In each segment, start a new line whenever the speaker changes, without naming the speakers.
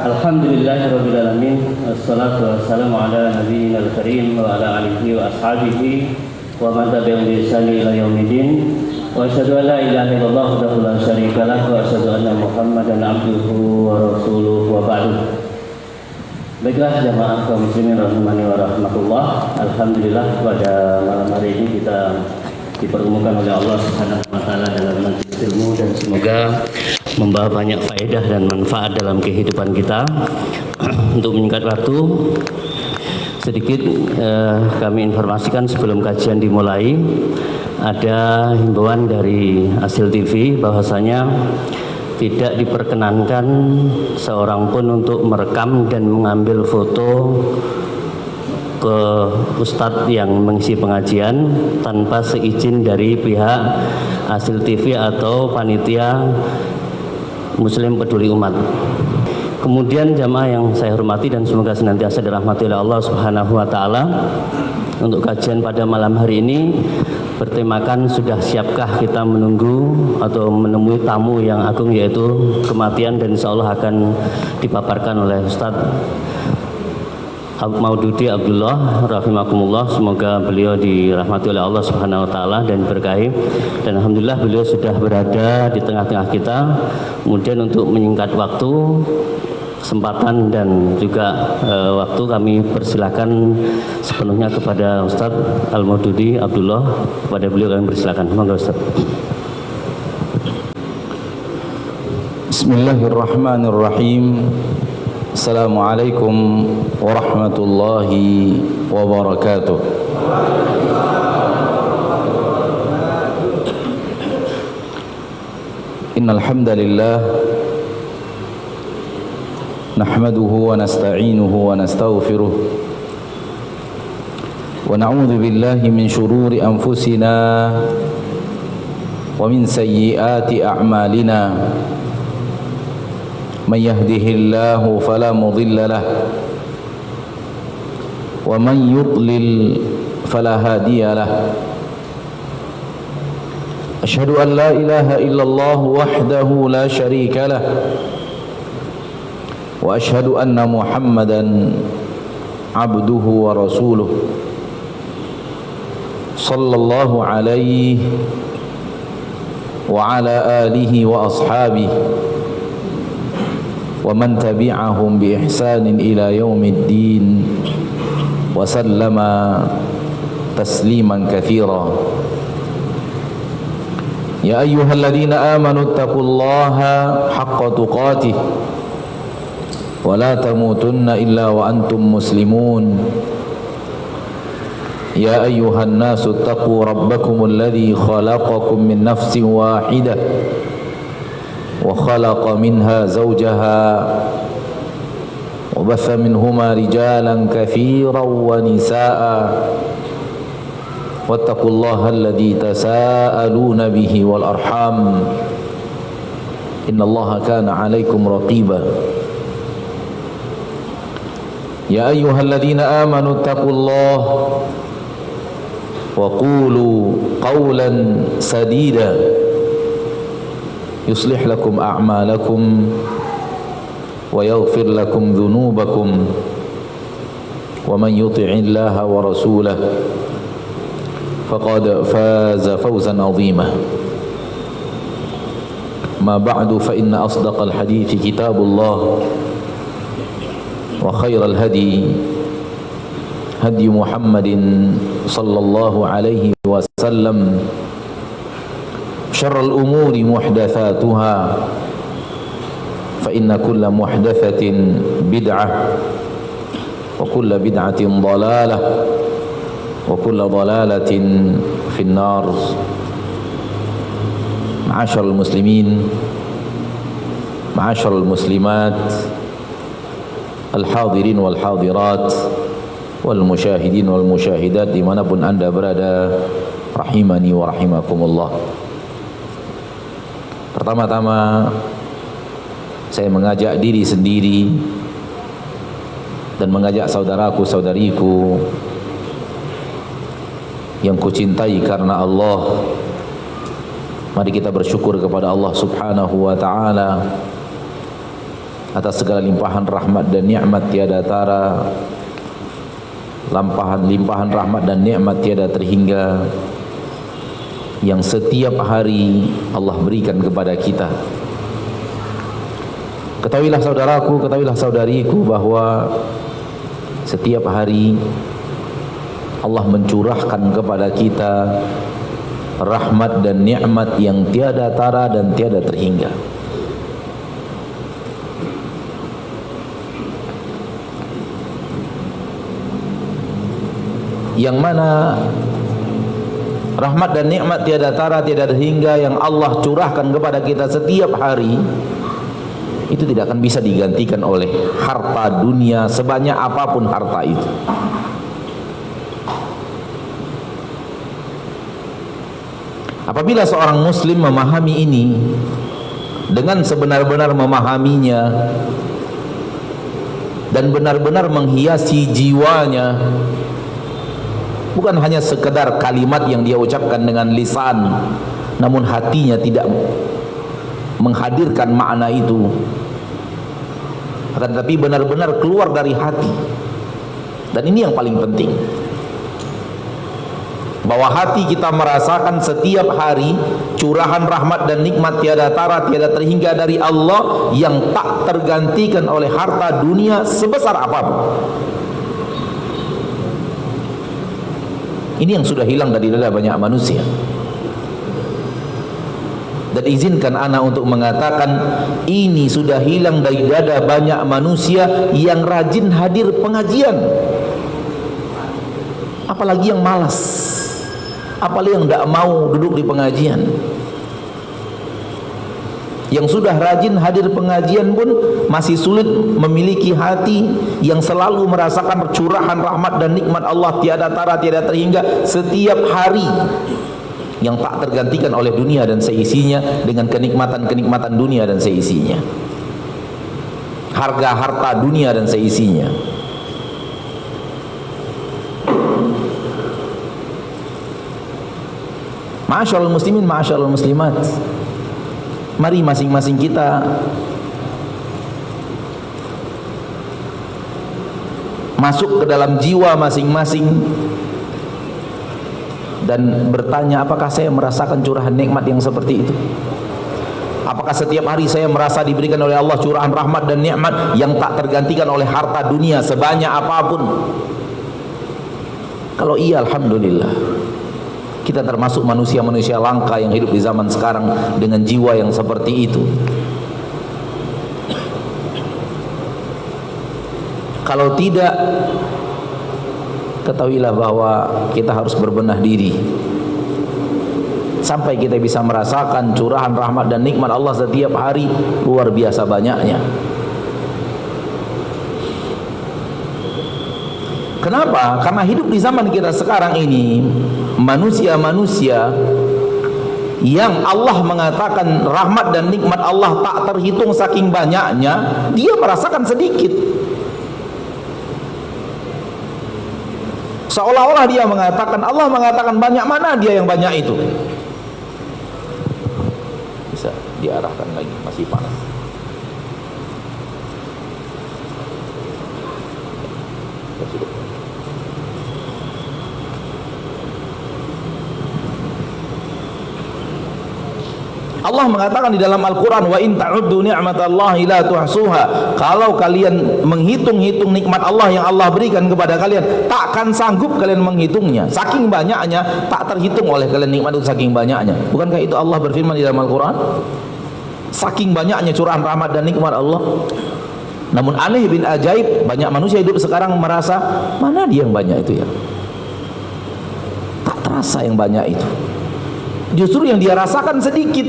Alhamdulillahirabbil alamin. Wassalatu wassalamu ala nabiyyil karim wa ala alihi wa ashabihi wa man tabi'ahum bi ihsan ila yaumiddin. Wa asyhadu an la ilaha illallah wahdahu la syarika lah wa asyhadu anna Muhammadan abduhu wa rasuluhu wa ba'du. Baiklah jamaah kaum muslimin rahimani wa rahmatullah. Alhamdulillah pada malam hari ini kita dipertemukan oleh Allah Subhanahu wa taala dalam majelis ilmu, dan semoga membawa banyak faedah dan manfaat dalam kehidupan kita. Untuk menyingkat waktu, sedikit kami informasikan sebelum kajian dimulai, ada himbauan dari Asil TV bahwasanya tidak diperkenankan seorang pun untuk merekam dan mengambil foto ke ustadz yang mengisi pengajian tanpa seizin dari pihak Asil TV atau panitia Muslim Peduli Umat. Kemudian jamaah yang saya hormati dan semoga senantiasa dirahmati oleh Allah Subhanahu wa taala, untuk kajian pada malam hari ini bertemakan sudah siapkah kita menunggu atau menemui tamu yang agung, yaitu kematian, dan insyaallah akan dipaparkan oleh Ustadz Maududi Abdullah rahimakumullah. Semoga beliau dirahmati oleh Allah Subhanahu wa taala dan berkahi. Dan alhamdulillah beliau sudah berada di tengah-tengah kita. Kemudian untuk menyingkat waktu, kesempatan dan juga waktu, kami persilakan sepenuhnya kepada Ustadz Al-Maududi Abdullah. Kepada beliau kami persilakan. Monggo Ustadz.
Bismillahirrahmanirrahim. Assalamualaikum warahmatullahi wabarakatuh. Innal hamdalillah nahmaduhu wa nasta'inuhu wa nastaghfiruh wa na'udzu billahi min shururi anfusina wa min sayyiati a'malina. من يهده الله فلا مضل له ومن يضلل فلا هادي له. أشهد أن لا إله إلا الله وحده لا شريك له وأشهد أن محمدا عبده ورسوله صلى الله عليه وعلى آله وأصحابه ومن تبعهم بإحسان إلى يوم الدين وسلم تسليما كثيرا. يا أيها الذين آمنوا اتقوا الله حق تقاته ولا تموتن إلا وأنتم مسلمون. يا أيها الناس اتقوا ربكم الذي خلقكم من نفس واحدة وخلق منها زوجها وبث منهما رجالا كثيرا ونساء واتقوا الله الذي تساءلون به والأرحام إن الله كان عليكم رقيبا. يا أيها الذين آمنوا اتقوا الله وقولوا قولا سديدا يصلح لكم أعمالكم ويغفر لكم ذنوبكم ومن يطع الله ورسوله فقد فاز فوزا عظيما. ما بعد فإن أصدق الحديث كتاب الله وخير الهدي هدي محمد صلى الله عليه وسلم. شر الأمور محدثاتها فإن كل محدثة بدعة وكل بدعة ضلالة وكل ضلالة في النار. معاشر المسلمين، معاشر المسلمات، الحاضرين والحاضرات والمشاهدين والمشاهدات dimanapun anda berada, rahimani wa rahimakumullah. Pertama-tama saya mengajak diri sendiri dan mengajak saudaraku saudariku yang kucintai karena Allah. Mari kita bersyukur kepada Allah Subhanahu wa taala atas segala limpahan rahmat dan nikmat tiada tara, limpahan rahmat dan nikmat tiada terhingga yang setiap hari Allah berikan kepada kita. Ketahuilah saudaraku, ketahuilah saudariku bahwa setiap hari Allah mencurahkan kepada kita rahmat dan nikmat yang tiada tara dan tiada terhingga. Yang mana rahmat dan nikmat tiada tara tiada terhingga yang Allah curahkan kepada kita setiap hari itu tidak akan bisa digantikan oleh harta dunia sebanyak apapun harta itu. Apabila seorang muslim memahami ini dengan sebenar-benar memahaminya dan benar-benar menghiasi jiwanya, bukan hanya sekedar kalimat yang dia ucapkan dengan lisan, namun hatinya tidak menghadirkan makna itu, akan tetapi benar-benar keluar dari hati. Dan ini yang paling penting, bahwa hati kita merasakan setiap hari curahan rahmat dan nikmat tiada tara tiada terhingga dari Allah yang tak tergantikan oleh harta dunia sebesar apapun. Ini yang sudah hilang dari dada banyak manusia. Dan izinkan ana untuk mengatakan ini sudah hilang dari dada banyak manusia yang rajin hadir pengajian, apalagi yang malas, apalagi yang tidak mau duduk di pengajian. Yang sudah rajin hadir pengajian pun masih sulit memiliki hati yang selalu merasakan curahan rahmat dan nikmat Allah tiada tara tiada terhingga setiap hari, yang tak tergantikan oleh dunia dan seisinya dengan kenikmatan-kenikmatan dunia dan seisinya, harga harta dunia dan seisinya. Ma'asyiral muslimin, ma'asyiral muslimat, mari masing-masing kita masuk ke dalam jiwa masing-masing dan bertanya, apakah saya merasakan curahan nikmat yang seperti itu? Apakah setiap hari saya merasa diberikan oleh Allah curahan rahmat dan nikmat yang tak tergantikan oleh harta dunia sebanyak apapun? Kalau iya, alhamdulillah, kita termasuk manusia-manusia langka yang hidup di zaman sekarang dengan jiwa yang seperti itu. Kalau tidak, ketahuilah bahwa kita harus berbenah diri sampai kita bisa merasakan curahan rahmat dan nikmat Allah setiap hari luar biasa banyaknya. Kenapa? Karena hidup di zaman kita sekarang ini, manusia-manusia yang Allah mengatakan rahmat dan nikmat Allah tak terhitung saking banyaknya, dia merasakan sedikit. Seolah-olah dia mengatakan, Allah mengatakan banyak, mana dia yang banyak itu? Bisa diarahkan lagi, masih panas. Allah mengatakan di dalam Al-Quran, wa in ta'uddu ni'matallahi la tuhsuha. Kalau kalian menghitung-hitung nikmat Allah yang Allah berikan kepada kalian, takkan sanggup kalian menghitungnya. Saking banyaknya, tak terhitung oleh kalian nikmat itu, saking banyaknya. Bukankah itu Allah berfirman di dalam Al-Quran? Saking banyaknya curahan rahmat dan nikmat Allah. Namun aneh bin ajaib, banyak manusia hidup sekarang merasa, mana dia yang banyak itu ya? Tak terasa yang banyak itu. Justru yang dia rasakan sedikit.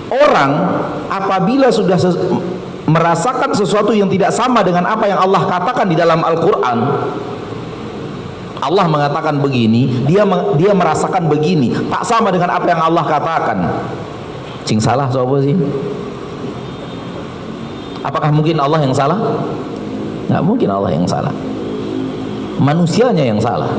Orang apabila sudah merasakan sesuatu yang tidak sama dengan apa yang Allah katakan di dalam Al-Quran, Allah mengatakan begini, dia merasakan begini, tak sama dengan apa yang Allah katakan. Cing salah sopo sih? Apakah mungkin Allah yang salah? Nggak mungkin Allah yang salah. Manusianya yang salah.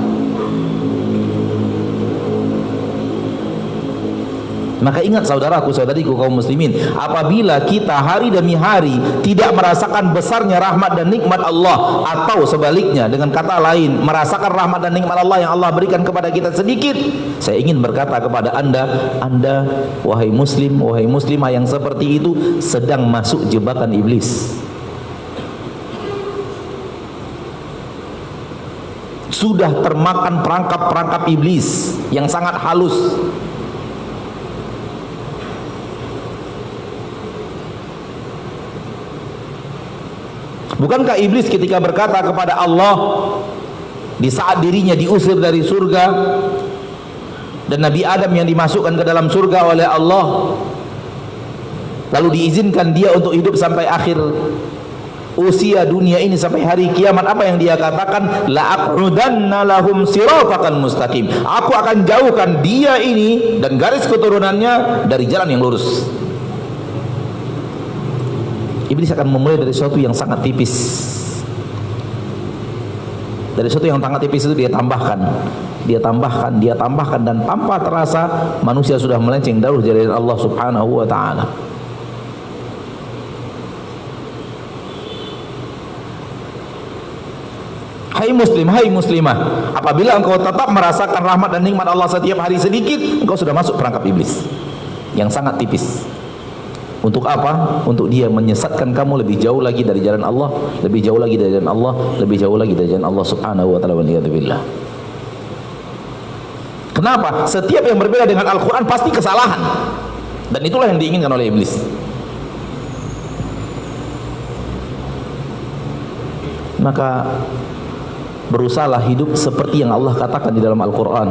Maka ingat saudaraku, saudariku kaum muslimin, apabila kita hari demi hari tidak merasakan besarnya rahmat dan nikmat Allah, atau sebaliknya dengan kata lain merasakan rahmat dan nikmat Allah yang Allah berikan kepada kita sedikit, saya ingin berkata kepada anda wahai muslim, wahai muslimah yang seperti itu sedang masuk jebakan iblis. Sudah termakan perangkap-perangkap iblis yang sangat halus. Bukankah iblis ketika berkata kepada Allah di saat dirinya diusir dari surga dan Nabi Adam yang dimasukkan ke dalam surga oleh Allah, lalu diizinkan dia untuk hidup sampai akhir usia dunia ini, sampai hari kiamat, apa yang dia katakan? La'aq'udanna lahum siratal mustaqim, aku akan jauhkan dia ini dan garis keturunannya dari jalan yang lurus. Iblis akan memulai dari sesuatu yang sangat tipis. Dari sesuatu yang sangat tipis itu dia tambahkan, dan tanpa terasa manusia sudah melenceng dari jalan Allah Subhanahu wa taala. Hai muslim, hai muslimah, apabila engkau tetap merasakan rahmat dan nikmat Allah setiap hari sedikit, engkau sudah masuk perangkap iblis yang sangat tipis. Untuk apa? Untuk dia menyesatkan kamu lebih jauh lagi dari jalan Allah, lebih jauh lagi dari jalan Allah, lebih jauh lagi dari jalan Allah Subhanahu wa taala. Waliyadzubillah. Kenapa? Setiap yang berbeda dengan Al-Quran pasti kesalahan, dan itulah yang diinginkan oleh iblis. Maka berusahalah hidup seperti yang Allah katakan di dalam Al-Quran.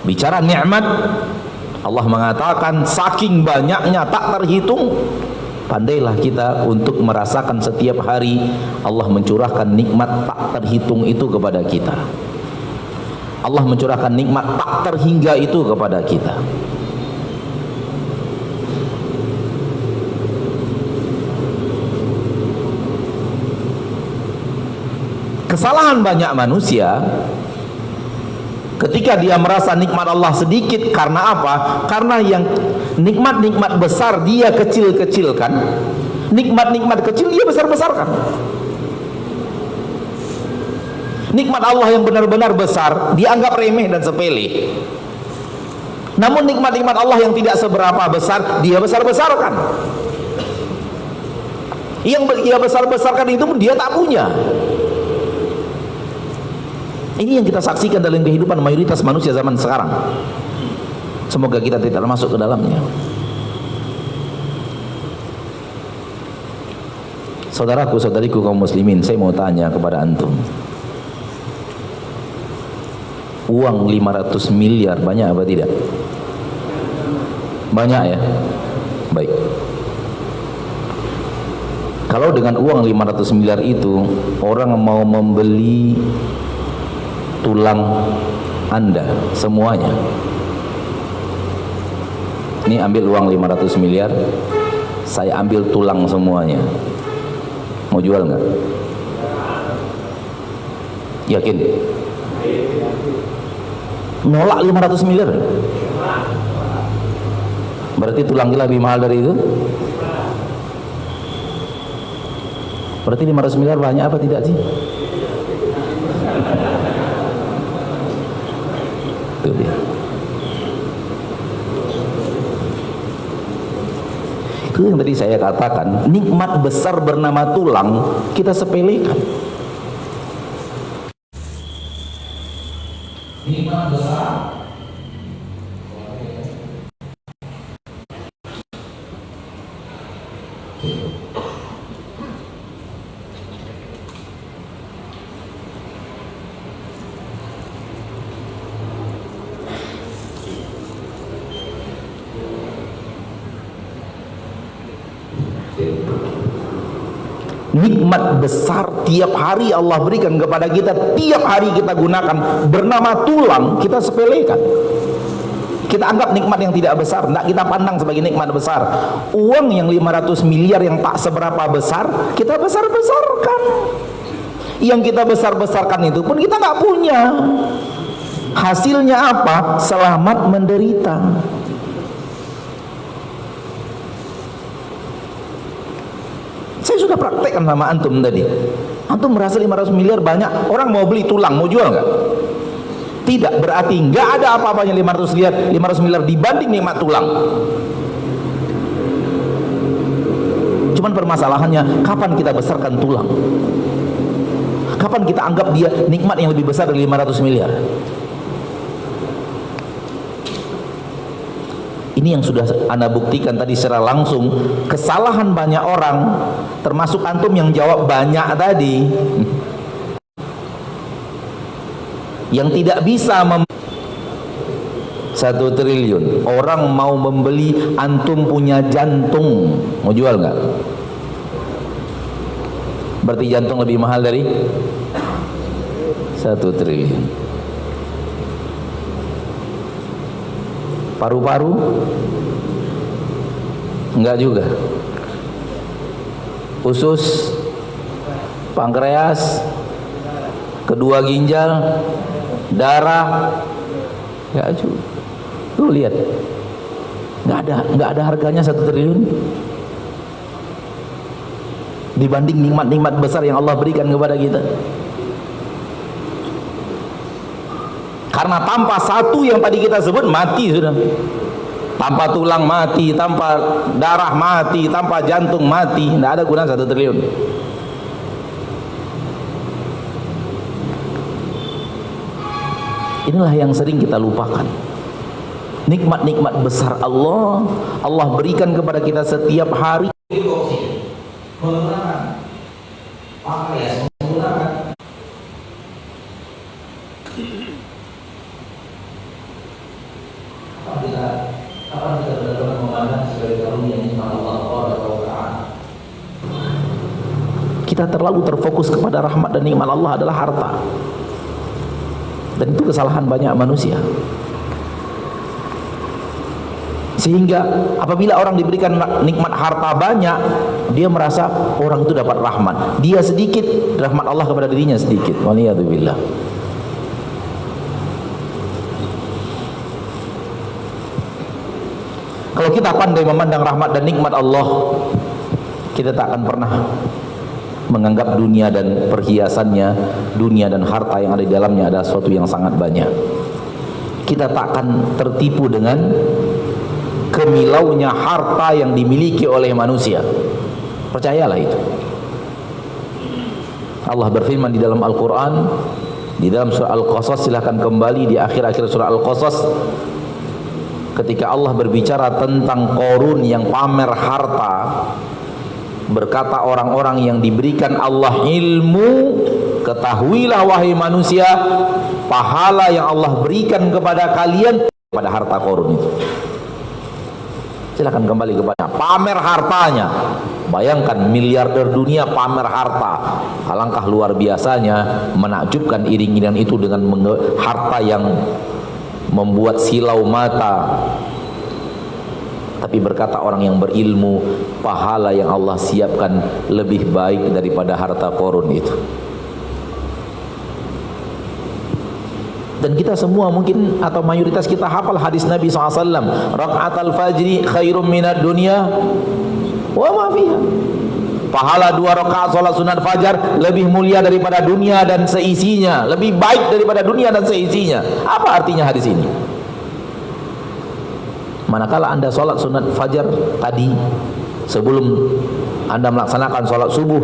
Bicara nikmat, Allah mengatakan saking banyaknya tak terhitung. Pandailah kita untuk merasakan setiap hari Allah mencurahkan nikmat tak terhitung itu kepada kita. Allah mencurahkan nikmat tak terhingga itu kepada kita. Kesalahan banyak manusia ketika dia merasa nikmat Allah sedikit, karena apa? Karena yang nikmat-nikmat besar dia kecil-kecilkan, nikmat-nikmat kecil dia besar-besarkan. Nikmat Allah yang benar-benar besar dianggap remeh dan sepele. Namun nikmat-nikmat Allah yang tidak seberapa besar dia besar-besarkan. Yang dia besar-besarkan itu pun dia tak punya. Ini yang kita saksikan dalam kehidupan mayoritas manusia zaman sekarang. Semoga kita tidak masuk ke dalamnya. Saudaraku, saudariku kaum muslimin, saya mau tanya kepada antum. Uang 500 miliar banyak apa tidak? Banyak ya? Baik. Kalau dengan uang 500 miliar itu orang mau membeli tulang Anda semuanya, ini ambil uang 500 miliar, saya ambil tulang semuanya, mau jual nggak? Yakin? Nolak 500 miliar? Berarti tulang kita lebih mahal dari itu? Berarti 500 miliar banyak apa tidak sih? Itu dia. Itu yang tadi saya katakan, nikmat besar bernama tulang kita sepelekan. Nikmat besar nikmat besar tiap hari Allah berikan kepada kita, tiap hari kita gunakan, bernama tulang, kita sepelekan. Kita anggap nikmat yang tidak besar, tidak kita pandang sebagai nikmat besar. Uang yang 500 miliar yang tak seberapa besar, kita besar-besarkan. Yang kita besar-besarkan itu pun kita nggak punya. Hasilnya apa? Selamat menderita. Sudah praktekkan sama antum tadi. Antum merasa 500 miliar banyak, orang mau beli tulang, mau jual nggak? Tidak, berarti nggak ada apa-apanya 500 miliar dibanding nikmat tulang. Cuman permasalahannya, kapan kita besarkan tulang? Kapan kita anggap dia nikmat yang lebih besar dari 500 miliar? Ini yang sudah Anda buktikan tadi secara langsung. Kesalahan banyak orang, termasuk antum yang jawab banyak tadi, yang tidak bisa 1 triliun. Orang mau membeli, antum punya jantung, mau jual nggak? Berarti jantung lebih mahal dari 1 triliun. Paru-paru? Enggak juga. Usus, pankreas, kedua ginjal, darah, enggak juga. Tuh lihat, enggak ada harganya 1 triliun dibanding nikmat-nikmat besar yang Allah berikan kepada kita. Karena tanpa satu yang tadi kita sebut, mati sudah. Tanpa tulang mati, tanpa darah mati, tanpa jantung mati. Tidak ada guna 1 triliun. Inilah yang sering kita lupakan. Nikmat-nikmat besar Allah berikan kepada kita setiap hari. Menggunakan pankreas, menggunakan kapan kita benar-benar memandang sebagai karunia nikmat Allah Taala. Kita terlalu terfokus kepada rahmat dan nikmat Allah adalah harta, dan itu kesalahan banyak manusia. Sehingga apabila orang diberikan nikmat harta banyak, dia merasa orang itu dapat rahmat, dia sedikit, rahmat Allah kepada dirinya sedikit. Waliyadzubillah. Kalau kita pandai memandang rahmat dan nikmat Allah, kita tak akan pernah menganggap dunia dan perhiasannya, dunia dan harta yang ada di dalamnya adalah sesuatu yang sangat banyak. Kita tak akan tertipu dengan kemilaunya harta yang dimiliki oleh manusia. Percayalah itu. Allah berfirman di dalam Al-Quran, di dalam surah Al-Qasas, silahkan kembali di akhir-akhir surah Al-Qasas, ketika Allah berbicara tentang Qarun yang pamer harta, berkata orang-orang yang diberikan Allah ilmu, ketahuilah wahai manusia, pahala yang Allah berikan kepada kalian pada harta Qarun itu. Silahkan kembali kepada pamer hartanya. Bayangkan miliarder dunia pamer harta. Alangkah luar biasanya, menakjubkan iring-iringan itu dengan harta yang membuat silau mata. Tapi berkata orang yang berilmu, pahala yang Allah siapkan lebih baik daripada harta Qarun itu. Dan kita semua mungkin atau mayoritas kita hafal hadis Nabi SAW, raka'atul fajri khairum minad dunya wa ma fiha. Pahala 2 rakaat salat sunat fajar lebih mulia daripada dunia dan seisinya, lebih baik daripada dunia dan seisinya. Apa artinya hadis ini? Manakala Anda salat sunat fajar tadi, sebelum Anda melaksanakan salat subuh,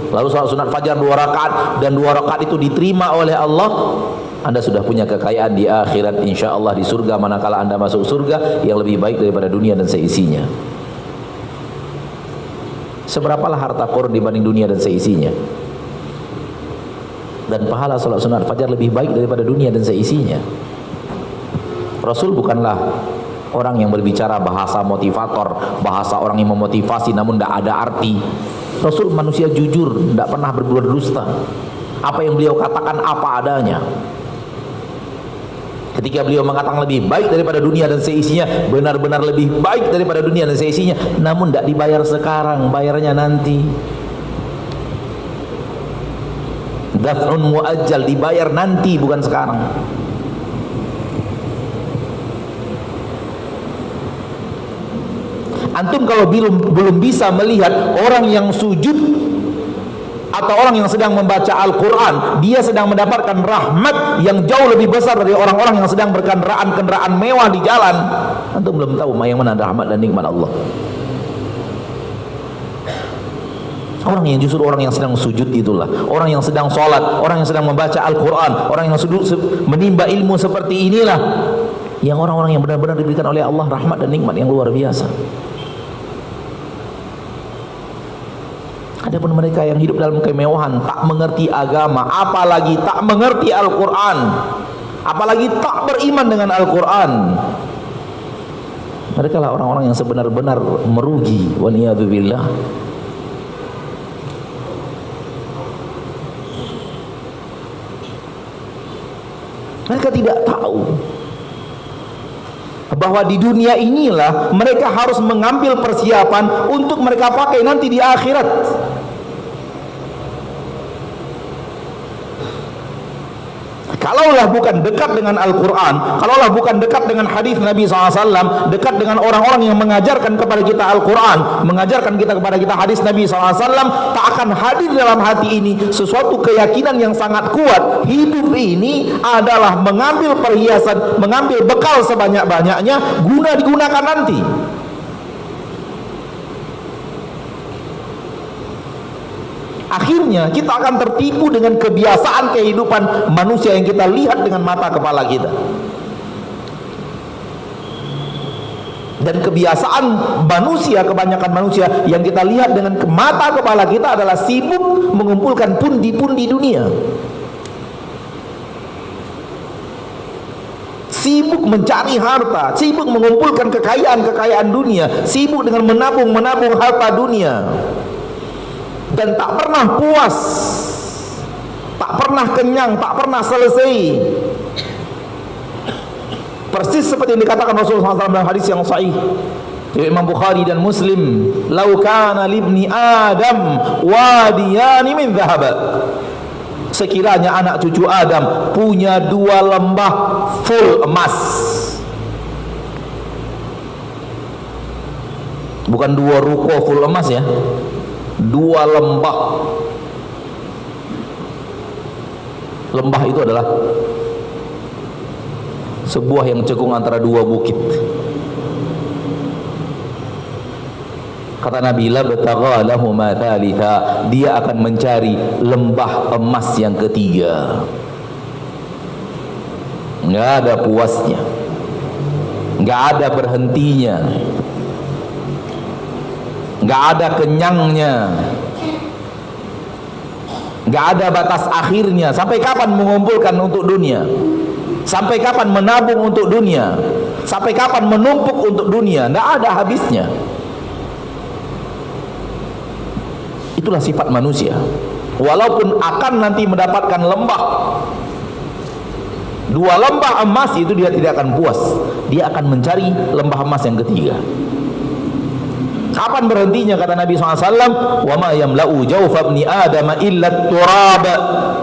lalu salat sunat fajar 2 rakaat, dan 2 rakaat itu diterima oleh Allah, Anda sudah punya kekayaan di akhirat, insya Allah di surga, manakala Anda masuk surga yang lebih baik daripada dunia dan seisinya. Seberapalah harta Qarun dibanding dunia dan seisinya? Dan pahala salat sunat fajar lebih baik daripada dunia dan seisinya. Rasul bukanlah orang yang berbicara bahasa motivator, bahasa orang yang memotivasi namun tidak ada arti. Rasul manusia jujur, tidak pernah berbuat dusta. Apa yang beliau katakan apa adanya. Ketika beliau mengatakan lebih baik daripada dunia dan seisinya, benar-benar lebih baik daripada dunia dan seisinya, namun tidak dibayar sekarang, bayarnya nanti. Daf'un muajjal, dibayar nanti, bukan sekarang. Antum kalau belum bisa melihat orang yang sujud atau orang yang sedang membaca Al-Quran, dia sedang mendapatkan rahmat yang jauh lebih besar dari orang-orang yang sedang berkendaraan mewah di jalan. Antum belum tahu yang mana rahmat dan nikmat Allah. Orang yang justru orang yang sedang sujud itulah, orang yang sedang sholat, orang yang sedang membaca Al-Quran, orang yang menimba ilmu seperti inilah yang orang-orang yang benar-benar diberikan oleh Allah rahmat dan nikmat yang luar biasa. Adapun mereka yang hidup dalam kemewahan, tak mengerti agama, apalagi tak mengerti Al-Quran, apalagi tak beriman dengan Al-Quran, mereka lah orang-orang yang sebenar-benar merugi. Wa niyadzubillah. Mereka tidak tahu bahwa di dunia inilah mereka harus mengambil persiapan untuk mereka pakai nanti di akhirat. Kalaulah bukan dekat dengan Al-Quran, kalaulah bukan dekat dengan hadis Nabi SAW, dekat dengan orang-orang yang mengajarkan kepada kita Al-Quran, mengajarkan kita kepada kita hadis Nabi SAW, tak akan hadir dalam hati ini sesuatu keyakinan yang sangat kuat. Hidup ini adalah mengambil perhiasan, mengambil bekal sebanyak-banyaknya, guna digunakan nanti. Akhirnya kita akan tertipu dengan kebiasaan kehidupan manusia yang kita lihat dengan mata kepala kita. Dan kebiasaan manusia, kebanyakan manusia yang kita lihat dengan mata kepala kita adalah sibuk mengumpulkan pundi-pundi dunia, sibuk mencari harta, sibuk mengumpulkan kekayaan dunia, sibuk dengan menabung harta dunia, dan tak pernah puas, tak pernah kenyang, tak pernah selesai. Persis seperti yang dikatakan Rasulullah SAW dalam hadis yang sahih Imam Bukhari dan Muslim, "Lau kana libni Adam wadiyani min dhahab." Sekiranya anak cucu Adam punya 2 lembah full emas, bukan 2 ruko full emas ya, 2 lembah. Lembah itu adalah sebuah yang cekung antara 2 bukit. Kata Nabi, la batagha lahuma thalitha, dia akan mencari lembah emas yang ketiga. Enggak ada puasnya, enggak ada berhentinya, enggak ada kenyangnya, enggak ada batas akhirnya. Sampai kapan mengumpulkan untuk dunia? Sampai kapan menabung untuk dunia? Sampai kapan menumpuk untuk dunia? Enggak ada habisnya. Itulah sifat manusia. Walaupun akan nanti mendapatkan lembah, 2 lembah emas, itu dia tidak akan puas. Dia akan mencari lembah emas yang ketiga. Kapan berhentinya? Kata Nabi SAW, "Wa ma yamla'u jawfa ibni Adam illa turab."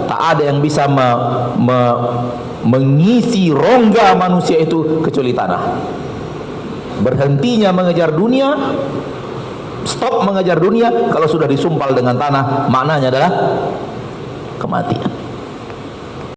Tak ada yang bisa mengisi rongga manusia itu kecuali tanah. Berhentinya mengejar dunia, stop mengejar dunia kalau sudah disumpal dengan tanah, maknanya adalah kematian.